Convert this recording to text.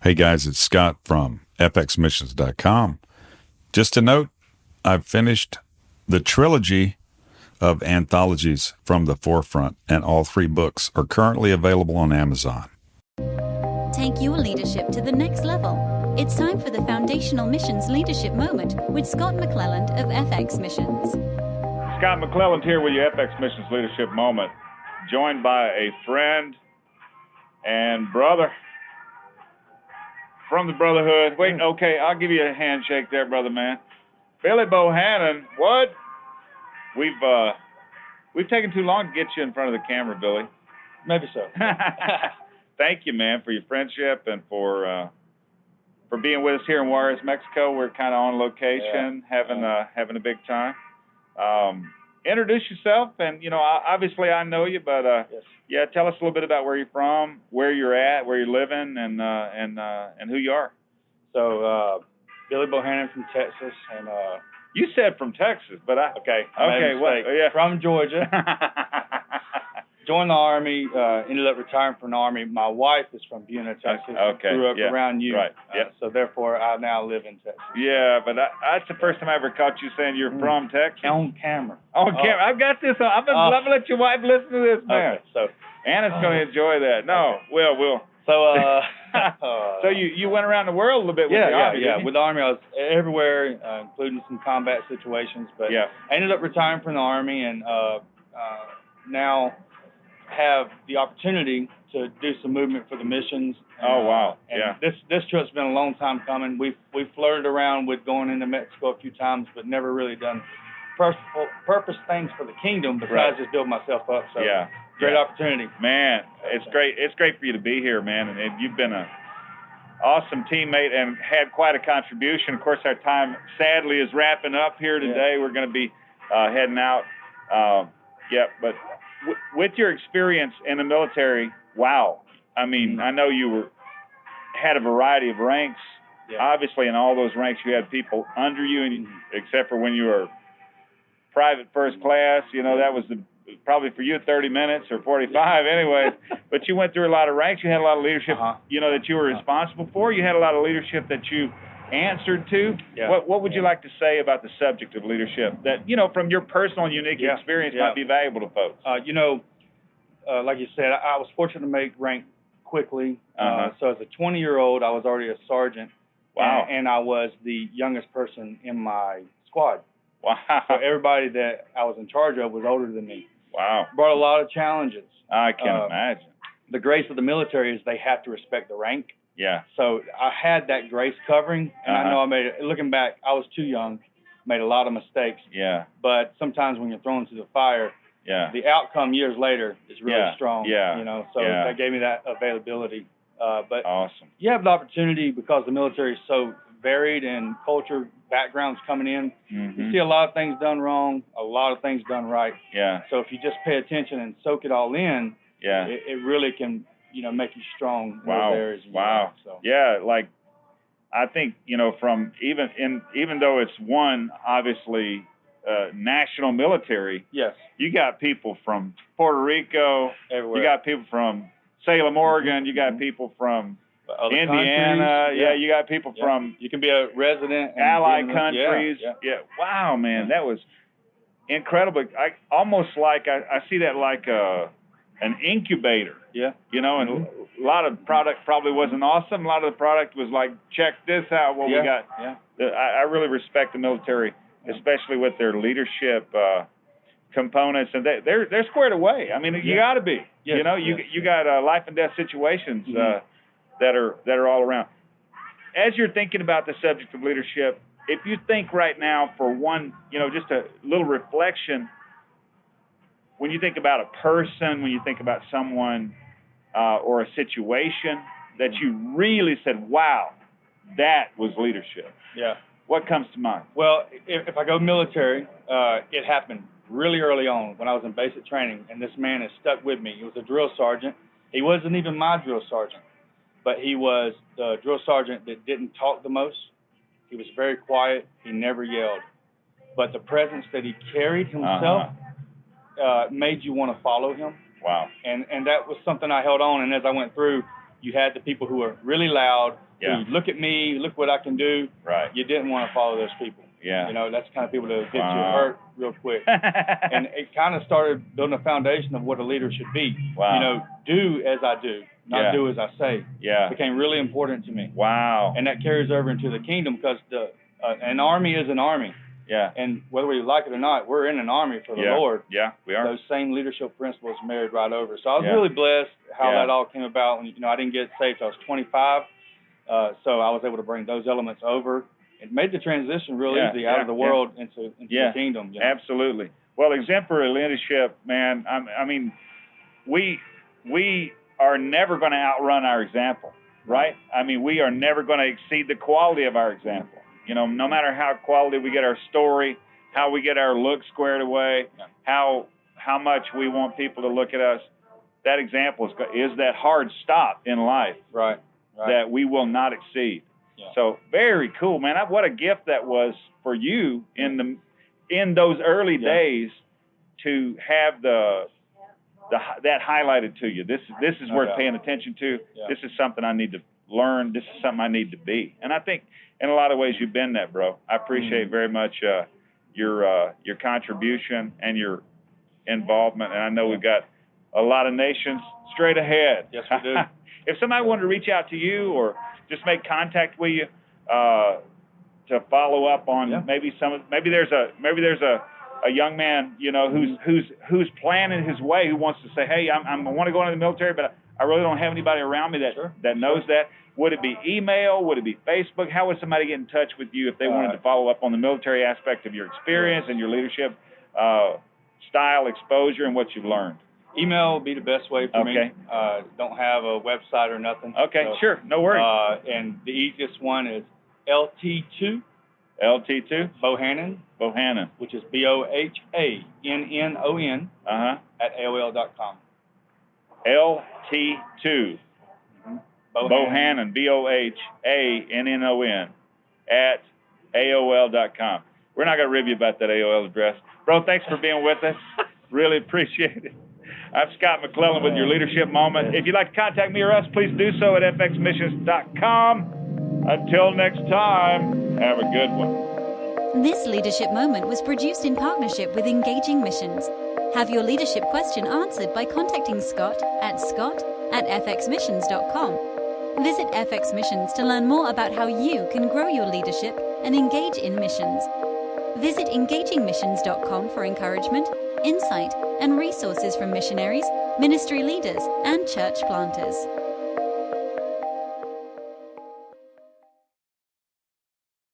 Hey guys, it's Scott from fxmissions.com. Just a note, I've finished the trilogy of anthologies from the forefront, and all 3 books are currently available on Amazon. Take your leadership to the next level. It's time for the Foundational Missions Leadership Moment with Scott McClelland of FX Missions. Scott McClelland here with your FX Missions Leadership Moment, joined by a friend and brother from the Brotherhood. Wait, okay, I'll give you a handshake there, brother man. Billy Bohannon. What? We've taken too long to get you in front of the camera, Billy. Maybe so. Thank you, man, for your friendship and for being with us here in Juarez, Mexico. We're kind of on location, having a big time. Introduce yourself, and obviously I know you, but yes. Yeah, tell us a little bit about where you're from, where you're at, where you're living, and who you are. So Billy Bohannon from Texas, and you said from Texas, but okay, well, yeah, from Georgia. Joined the Army, ended up retiring from the Army. My wife is from Buena, Texas. Okay, grew up around you. Right. Yeah. So therefore, I now live in Texas. Yeah, but that's the first time I ever caught you saying you're from Texas. On camera. On camera. I've got this. I'm gonna let your wife listen to this, man. Okay, so Anna's gonna enjoy that. No, okay. we'll. So so you went around the world a little bit with the Army. Yeah. With the Army, I was everywhere, including some combat situations. But I ended up retiring from the Army, and now have the opportunity to do some movement for the missions. Oh wow! And this trip's been a long time coming. We've flirted around with going into Mexico a few times, but never really done purpose things for the kingdom besides just build myself up. So great opportunity. Man, it's great. It's great for you to be here, man. And you've been an awesome teammate and had quite a contribution. Of course, our time sadly is wrapping up here today. We're going to be heading out. But with your experience in the military, wow. I mean, I know you had a variety of ranks. Yeah. Obviously, in all those ranks, you had people under you, and except for when you were private first class. That was probably for you 30 minutes or 45 anyway. But you went through a lot of ranks. You had a lot of leadership, that you were responsible for. You had a lot of leadership that you answered to. Yeah. What would you like to say about the subject of leadership that, from your personal unique experience might be valuable to folks? Like you said, I was fortunate to make rank quickly. So as a 20-year-old, I was already a sergeant. Wow. And I was the youngest person in my squad. Wow. So everybody that I was in charge of was older than me. Wow. Brought a lot of challenges. I can imagine. The grace of the military is they have to respect the rank. Yeah. So I had that grace covering, and I know looking back, I was too young, made a lot of mistakes. Yeah. But sometimes when you're thrown to the fire, the outcome years later is really strong. Yeah. So that gave me that availability. But awesome. You have the opportunity because the military is so varied and culture backgrounds coming in. You see a lot of things done wrong, a lot of things done right. Yeah. So if you just pay attention and soak it all in, it really can make you strong in those areas. Wow. So. Yeah, like I think from even though it's one obviously national military. Yes. You got people from Puerto Rico. Everywhere. You got people from Salem, Oregon. You got people from other Indiana. countries. You got people from. You can be a resident in allied countries. Yeah. Wow, man, that was incredible. I almost I see that like an incubator. Yeah. And a lot of product probably wasn't awesome. A lot of the product was like, check this out, what we got. Yeah. I really respect the military, especially with their leadership components, and they're squared away. I mean, you got to be. Yes. You got life and death situations that are all around. As you're thinking about the subject of leadership, if you think right now for one, just a little reflection. When you think about a person, when you think about someone or a situation that you really said, wow, that was leadership. Yeah. What comes to mind? Well, if I go military, it happened really early on when I was in basic training, and this man has stuck with me. He was a drill sergeant. He wasn't even my drill sergeant, but he was the drill sergeant that didn't talk the most. He was very quiet. He never yelled. But the presence that he carried himself made you want to follow him. Wow. And that was something I held on. And as I went through, you had the people who were really loud, Yeah. who look at me, look what I can do. Right. You didn't want to follow those people. Yeah. You know, that's the kind of people that get you Wow. hurt real quick. And it kind of started building a foundation of what a leader should be. Wow. You know, do as I do, not Yeah. do as I say. Yeah. It became really important to me. Wow. And that carries over into the kingdom because an army is an army. Yeah. And whether we like it or not, we're in an army for the Yeah. Lord. Yeah, we are. Those same leadership principles married right over. So I was Yeah. really blessed how Yeah. that all came about. You know, I didn't get saved till I was 25, so I was able to bring those elements over. It made the transition real Yeah, easy out yeah, of the yeah. world into Yeah. the kingdom. You know? Absolutely. Well, exemplary leadership, man. I mean, we are never going to outrun our example, right? I mean, we are never going to exceed the quality of our example. You know, no matter how quality we get our story, how we get our look squared away, how much we want people to look at us, that example is that hard stop in life Right. that we will not exceed. Yeah. So very cool, man. What a gift that was for you in those early days to have that highlighted to you. This is worth paying attention to. Yeah. This is something I need to learn. This is something I need to be. And I think in a lot of ways you've been that, bro. I appreciate very much your contribution and your involvement. And I know we've got a lot of nations straight ahead. Yes, we do. If somebody wanted to reach out to you or just make contact with you to follow up on maybe there's a young man, you know, who's planning his way, who wants to say, hey, I want to go into the military, but I really don't have anybody around me that knows that. Would it be email? Would it be Facebook? How would somebody get in touch with you if they wanted to follow up on the military aspect of your experience and your leadership style, exposure, and what you've learned? Email would be the best way for me. Don't have a website or nothing. Okay, so, sure, no worries. And the easiest one is LT2. LT2? Bohannon, which is BOHANNON at AOL.com. LT2. Bohannon, BOHANNON at AOL.com. We're not going to rib you about that AOL address. Bro, thanks for being with us. Really appreciate it. I'm Scott McClelland with your Leadership Moment. If you'd like to contact me or us, please do so at fxmissions.com. Until next time, have a good one. This Leadership Moment was produced in partnership with Engaging Missions. Have your leadership question answered by contacting Scott at fxmissions.com. Visit FX Missions to learn more about how you can grow your leadership and engage in missions. Visit engagingmissions.com for encouragement, insight, and resources from missionaries, ministry leaders, and church planters.